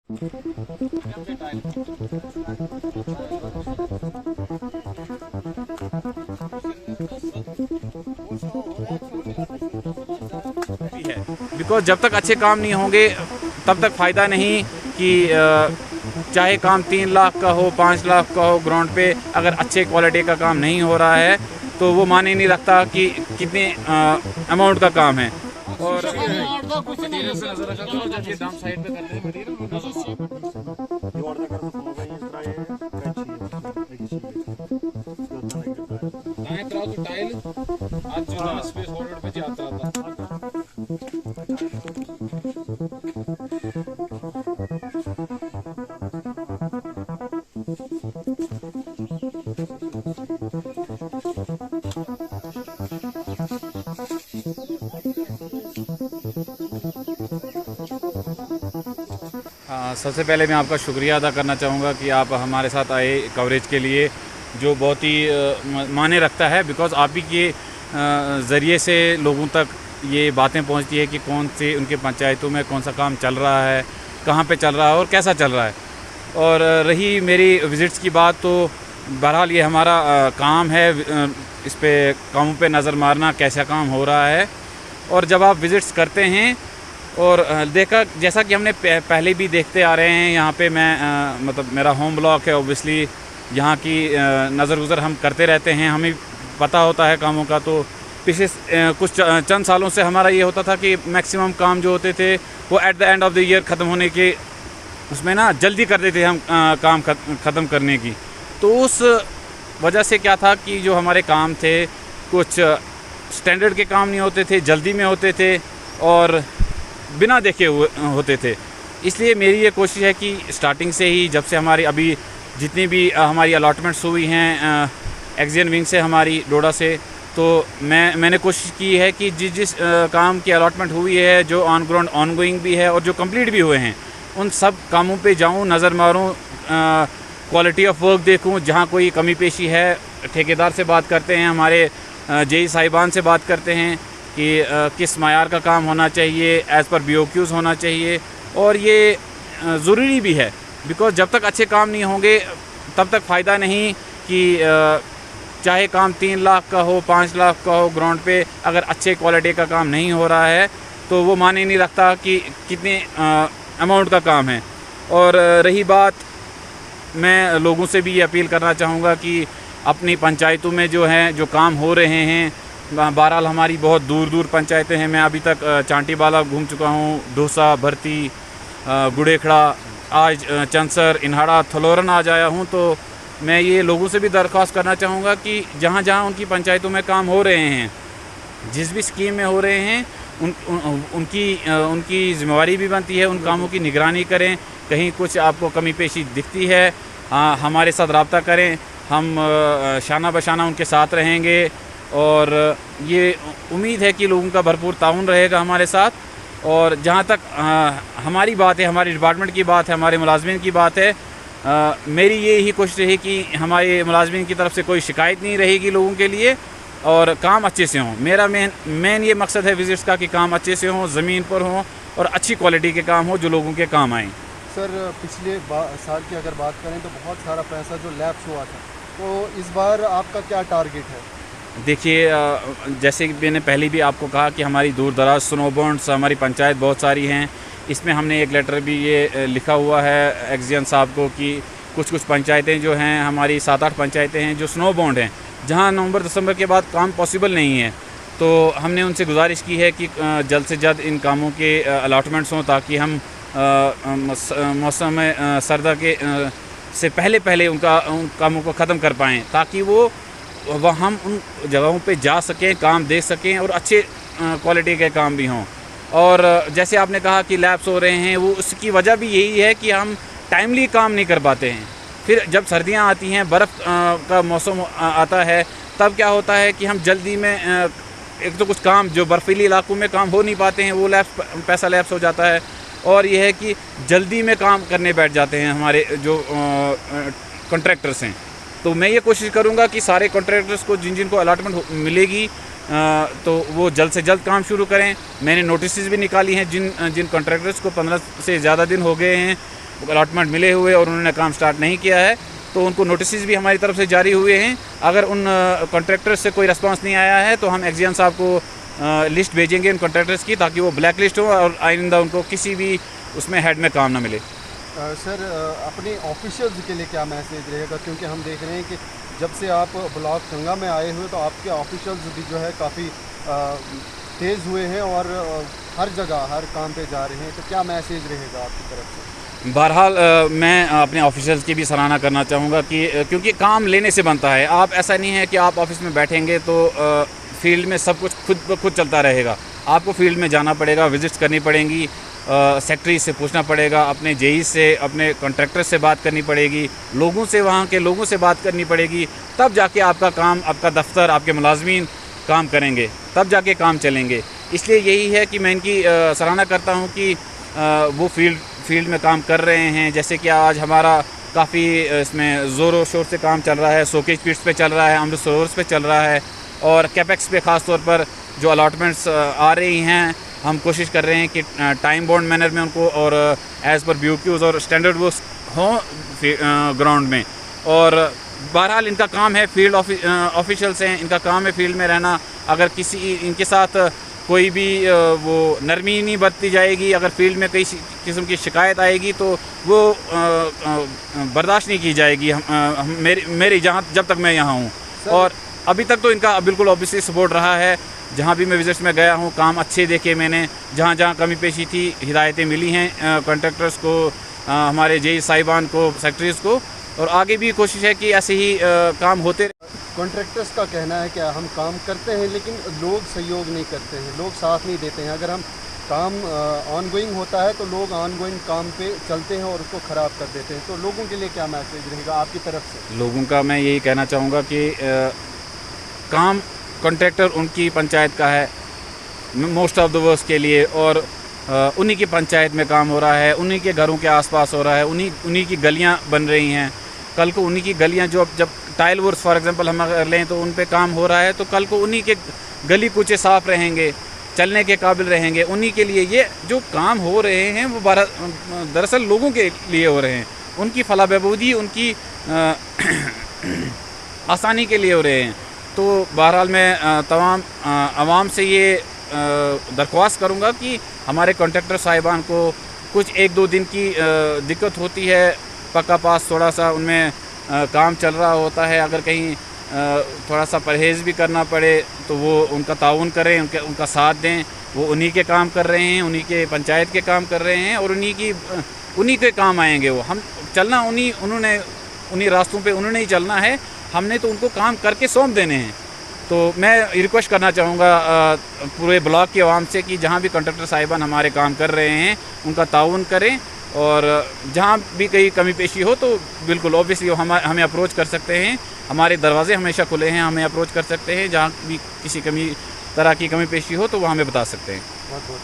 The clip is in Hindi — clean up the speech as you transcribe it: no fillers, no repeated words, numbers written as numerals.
बिकॉज जब तक अच्छे काम नहीं होंगे तब तक फ़ायदा नहीं कि चाहे काम 3 लाख का हो, 5 लाख का हो, ग्राउंड पे अगर अच्छे क्वालिटी का काम नहीं हो रहा है तो वो माने नहीं रखता कि कितने अमाउंट का काम है। और सबसे पहले मैं आपका शुक्रिया अदा करना चाहूँगा कि आप हमारे साथ आए कवरेज के लिए, जो बहुत ही मायने रखता है। बिकॉज़ आप ही के ज़रिए से लोगों तक ये बातें पहुंचती है कि कौन से उनके पंचायतों में कौन सा काम चल रहा है, कहां पे चल रहा है और कैसा चल रहा है। और रही मेरी विज़िट्स की बात, तो बहरहाल ये हमारा काम है इस पे कामों पे नज़र मारना, कैसा काम हो रहा है। और जब आप विज़िट्स करते हैं और देखा, जैसा कि हमने पहले भी देखते आ रहे हैं, यहाँ पे मैं मतलब मेरा होम ब्लॉक है, ऑब्वियसली यहाँ की नज़र गुज़र हम करते रहते हैं, हमें पता होता है कामों का। तो पिछले कुछ चंद सालों से हमारा ये होता था कि मैक्सिमम काम जो होते थे वो at the end of the year ख़त्म होने के उसमें ना जल्दी कर देते हम काम ख़त्म करने की। तो उस वजह से क्या था कि जो हमारे काम थे कुछ स्टैंडर्ड के काम नहीं होते थे, जल्दी में होते थे और बिना देखे हुए होते थे। इसलिए मेरी ये कोशिश है कि स्टार्टिंग से ही, जब से हमारी अभी जितनी भी हमारी अलॉटमेंट्स हुई हैं एक्सियन विंग से, हमारी डोडा से, तो मैंने कोशिश की है कि जिस काम की अलॉटमेंट हुई है, जो ऑन ग्राउंड ऑनगोइंग भी है और जो कंप्लीट भी हुए हैं, उन सब कामों पे जाऊं, नज़र मारूं, क्वालिटी ऑफ वर्क देखूं। जहां कोई कमी पेशी है, ठेकेदार से बात करते हैं, हमारे जेई साहिबान से बात करते हैं कि किस मायार का काम होना चाहिए, एज़ पर BOQs होना चाहिए। और ये ज़रूरी भी है, बिकॉज़ जब तक अच्छे काम नहीं होंगे तब तक फ़ायदा नहीं कि चाहे काम 3 लाख का हो, 5 लाख का हो, ग्राउंड पे अगर अच्छे क्वालिटी का काम नहीं हो रहा है तो वो माने नहीं रखता कि कितने अमाउंट का काम है। और रही बात, मैं लोगों से भी ये अपील करना चाहूँगा कि अपनी पंचायतों में जो हैं, जो काम हो रहे हैं, बहरहाल हमारी बहुत दूर दूर पंचायतें हैं। मैं अभी तक चांटीबाला घूम चुका हूँ, ढोसा, भर्ती, गुड़ेखड़ा, आज चंसर, इन्हाड़ा, थलोरन आज आया हूँ। तो मैं ये लोगों से भी दरख्वास्त करना चाहूँगा कि जहाँ जहाँ उनकी पंचायतों में काम हो रहे हैं, जिस भी स्कीम में हो रहे हैं, उनकी ज़िम्मेवारी भी बनती है, उन कामों की निगरानी करें। कहीं कुछ आपको कमी पेशी दिखती है, हमारे साथ रब्ता करें, हम शाना बशाना उनके साथ रहेंगे। और ये उम्मीद है कि लोगों का भरपूर ताउन रहेगा हमारे साथ। और जहाँ तक हमारी बात है, हमारे डिपार्टमेंट की बात है, हमारे मुलाजमीन की बात है, मेरी ये ही कोशिश रही कि हमारे मुलाजमीन की तरफ से कोई शिकायत नहीं रहेगी लोगों के लिए और काम अच्छे से हों। मेरा मेन ये मकसद है विज़िट्स का कि काम अच्छे से हों, ज़मीन पर हों और अच्छी क्वालिटी के काम हो जो लोगों के काम आएँ। सर, पिछले साल की अगर बात करें तो बहुत सारा पैसा जो लैप्स हुआ था, तो इस बार आपका क्या टारगेट है? देखिए, जैसे कि मैंने पहले भी आपको कहा कि हमारी दूर दराज स्नो बॉन्ड्स, हमारी पंचायत बहुत सारी हैं। इसमें हमने एक लेटर भी ये लिखा हुआ है एक्सियन साहब को कि कुछ पंचायतें जो हैं, हमारी 7-8 पंचायतें हैं जो स्नो बॉन्ड हैं, जहां नवंबर-दिसंबर के बाद काम पॉसिबल नहीं है। तो हमने उनसे गुजारिश की है कि जल्द से जल्द इन कामों के अलॉटमेंट्स हों, ताकि हम मौसम सर्दा के से पहले उन कामों को ख़त्म कर पाएँ, ताकि वह हम उन जगहों पे जा सकें, काम देख सकें और अच्छे क्वालिटी के काम भी हों। और जैसे आपने कहा कि लैप्स हो रहे हैं, वो उसकी वजह भी यही है कि हम टाइमली काम नहीं कर पाते हैं। फिर जब सर्दियां आती हैं, बर्फ़ का मौसम आता है, तब क्या होता है कि हम जल्दी में एक तो कुछ काम जो बर्फीली इलाकों में काम हो नहीं पाते हैं, वो पैसा लैप्स हो जाता है। और ये है कि जल्दी में काम करने बैठ जाते हैं हमारे जो कॉन्ट्रैक्टर्स हैं। तो मैं ये कोशिश करूँगा कि सारे कॉन्ट्रैक्टर्स को जिनको अलॉटमेंट मिलेगी तो वो जल्द से जल्द काम शुरू करें। मैंने नोटिस भी निकाली हैं जिन कॉन्ट्रैक्टर्स को 15 से ज़्यादा दिन हो गए हैं अलॉटमेंट मिले हुए और उन्होंने काम स्टार्ट नहीं किया है, तो उनको नोटिस भी हमारी तरफ से जारी हुए हैं। अगर उन कॉन्ट्रैक्टर्स से कोई रिस्पांस नहीं आया है तो हम एक्सईएन साहब को लिस्ट भेजेंगे उन कॉन्ट्रैक्टर्स की, ताकि वो ब्लैक लिस्ट हो और आइंदा उनको किसी भी उसमें हेड में काम ना मिले। सर, अपने ऑफिशियल्स के लिए क्या मैसेज रहेगा, क्योंकि हम देख रहे हैं कि जब से आप ब्लॉक चंगा में आए हुए तो आपके ऑफिशियल्स भी जो है काफ़ी तेज़ हुए हैं और हर जगह हर काम पे जा रहे हैं, तो क्या मैसेज रहेगा आपकी तरफ से? बहरहाल मैं अपने ऑफिसर्स की भी सराहना करना चाहूँगा कि क्योंकि काम लेने से बनता है। आप ऐसा नहीं है कि आप ऑफिस में बैठेंगे तो फील्ड में सब कुछ खुद ब खुद चलता रहेगा। आपको फील्ड में जाना पड़ेगा, विजिट्स करनी पड़ेंगी, सेक्रेटरी से पूछना पड़ेगा, अपने जेई से, अपने कॉन्ट्रैक्टर से बात करनी पड़ेगी, लोगों से, वहाँ के लोगों से बात करनी पड़ेगी, तब जाके आपका काम, आपका दफ्तर, आपके मुलाजमीन काम करेंगे, तब जाके काम चलेंगे। इसलिए यही है कि मैं इनकी सराहना करता हूँ कि वो फील्ड में काम कर रहे हैं। जैसे कि आज हमारा काफ़ी इसमें ज़ोरों शोर से काम चल रहा है, सोकेज पिट्स पे चल रहा है, अमृत सरोवर्स पे चल रहा है, और कैपेक्स पे ख़ास तौर पर जो अलॉटमेंट्स आ रही हैं, हम कोशिश कर रहे हैं कि टाइम बाउंड मैनर में उनको और एज़ पर BOQs और स्टैंडर्ड वो हों ग्राउंड में। और बहरहाल इनका काम है, फील्ड ऑफिशियल्स हैं, इनका काम है फील्ड में रहना। अगर किसी इनके साथ कोई भी वो नरमी नहीं बरती जाएगी, अगर फील्ड में कई किस्म की शिकायत आएगी तो वो बर्दाश्त नहीं की जाएगी मेरी जहाँ जब तक मैं यहाँ हूँ। और अभी तक तो इनका बिल्कुल ऑब्वियसली सपोर्ट रहा है। जहाँ भी मैं विजिट्स में गया हूँ, काम अच्छे देखे मैंने। जहाँ जहाँ कमी पेशी थी, हिदायतें मिली हैं कॉन्ट्रैक्टर्स को, हमारे जेई साहिबान को, सेक्रेटरीज़ को, और आगे भी कोशिश है कि ऐसे ही काम होते। कॉन्ट्रैक्टर्स का कहना है कि हम काम करते हैं लेकिन लोग सहयोग नहीं करते हैं, लोग साथ नहीं देते हैं। अगर हम काम ऑनगोइंग होता है तो लोग ऑनगोइंग काम पे चलते हैं और उसको ख़राब कर देते हैं। तो लोगों के लिए क्या मैसेज रहेगा आपकी तरफ से? लोगों का मैं यही कहना चाहूँगा कि काम कॉन्ट्रैक्टर उनकी पंचायत का है मोस्ट ऑफ द वर्क के लिए, और उन्हीं की पंचायत में काम हो रहा है, उन्हीं के घरों के आसपास हो रहा है, उन्हीं की गलियां बन रही हैं। कल को उन्हीं की गलियां, जो जब टाइल वर्क्स फॉर एग्जांपल हम अगर लें तो उन पे काम हो रहा है, तो कल को उन्हीं के गली कूचे साफ़ रहेंगे, चलने के काबिल रहेंगे। उन्हीं के लिए ये जो काम हो रहे हैं वो दरअसल लोगों के लिए हो रहे हैं, उनकी फलाह बहबूदी, उनकी आसानी के लिए हो रहे हैं। तो बहरहाल मैं तमाम आवाम से ये दरख्वास्त करूँगा कि हमारे कॉन्ट्रैक्टर साहिबान को कुछ 1-2 दिन की दिक्कत होती है, पक्का पास थोड़ा सा उनमें काम चल रहा होता है, अगर कहीं थोड़ा सा परहेज़ भी करना पड़े तो वो उनका ताउन करें, उनका साथ दें। वो उन्हीं के काम कर रहे हैं, उन्हीं के पंचायत के काम कर रहे हैं, और उन्हीं के काम आएंगे। वो हम चलना उन्हीं रास्तों पे उन्होंने ही चलना है, हमने तो उनको काम करके सौंप देने हैं। तो मैं रिक्वेस्ट करना चाहूँगा पूरे ब्लॉक की आवाम से कि जहाँ भी कॉन्ट्रैक्टर साहिबान हमारे काम कर रहे हैं उनका ताउन करें, और जहाँ भी कहीं कमी पेशी हो तो बिल्कुल ऑब्वियसली हमें अप्रोच कर सकते हैं। हमारे दरवाजे हमेशा खुले हैं, हमें अप्रोच कर सकते हैं। जहाँ भी किसी तरह की कमी पेशी हो तो वो हमें बता सकते हैं। बहुत बहुत